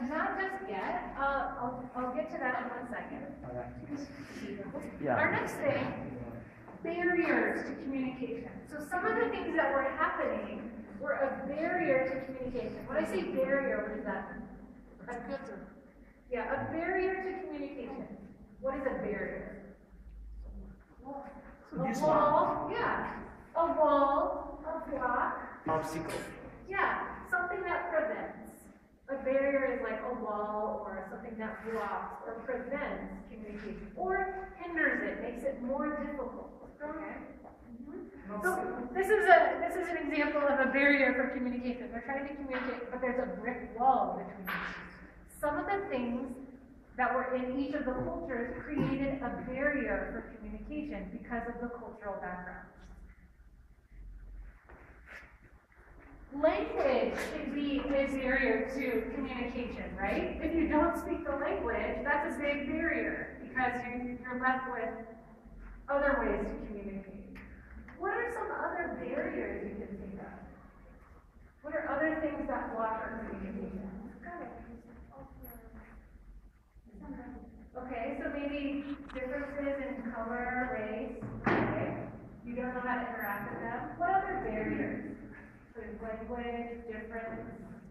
Not just yet. I'll get to that in 1 second. Yeah. Our next thing, barriers to communication. So some of the things that were happening were a barrier to communication. When I say barrier, what is that? A filter. Yeah, a barrier to communication. What is a barrier? A wall, yeah. A wall, a block. Obstacle. Yeah, something that prevents. A barrier is like a wall or something that blocks or prevents communication or hinders it, makes it more difficult. Okay? So this is an example of a barrier for communication. They're trying to communicate, but there's a brick wall between them. Some of the things that were in each of the cultures created a barrier for communication because of the cultural background. Language can be a barrier to communication, right? If you don't speak the language, that's a big barrier because you're left with other ways to communicate. What are some other barriers you can think of? What are other things that block our communication? Okay, so maybe differences in color, race, okay? You don't know how to interact with them. What other barriers? Language, difference.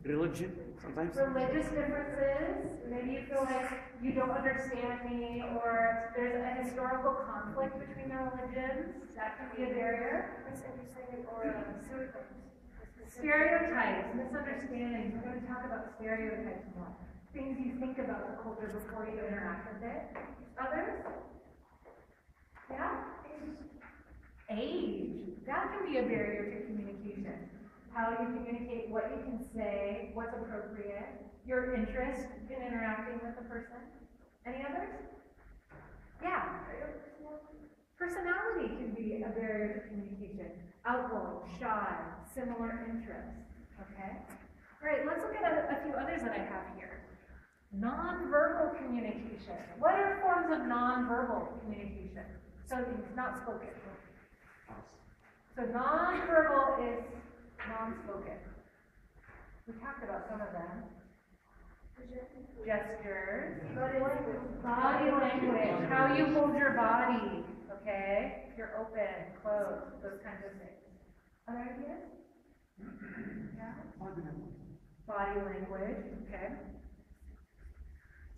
Religion, sometimes. Religious differences. Maybe you feel like you don't understand me, or there's a historical conflict between the religions. That can be a barrier. Misunderstanding or stereotypes, misunderstandings. We're going to talk about stereotypes more. Things you think about the culture before you interact with it. Others? Yeah? Age. That can be a barrier to communication. How you communicate, what you can say, what's appropriate, your interest in interacting with the person. Any others? Yeah. Personality can be a barrier to communication. Outgoing, shy, similar interests. Okay? All right, let's look at a few others that I have here. Nonverbal communication. What are forms of nonverbal communication? So it's not spoken. So nonverbal is non-spoken. We talked about some of them. Gestures. Body language. How you hold your body. Okay? If you're open, closed, those kinds of things. Other ideas? Yeah? Body language. Okay.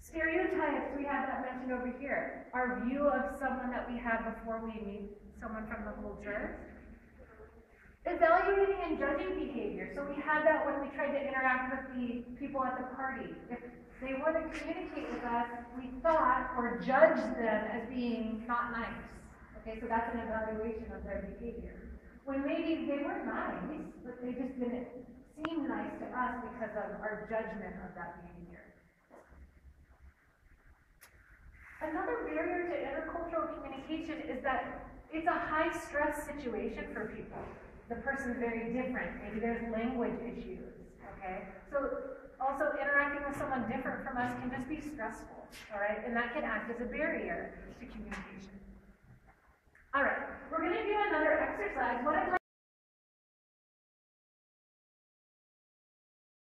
Stereotypes. We had that mentioned over here. Our view of someone that we had before we meet someone from the culture. Evaluating and judging behavior. So we had that when we tried to interact with the people at the party. If they want to communicate with us, we thought or judged them as being not nice. Okay, so that's an evaluation of their behavior. When maybe they were nice, but they just didn't seem nice to us because of our judgment of that behavior. Another barrier to intercultural communication is that it's a high-stress situation for people. The person's very different. Maybe there's language issues, okay? So also interacting with someone different from us can just be stressful, all right? And that can act as a barrier to communication. All right, we're going to do another exercise. What I'd like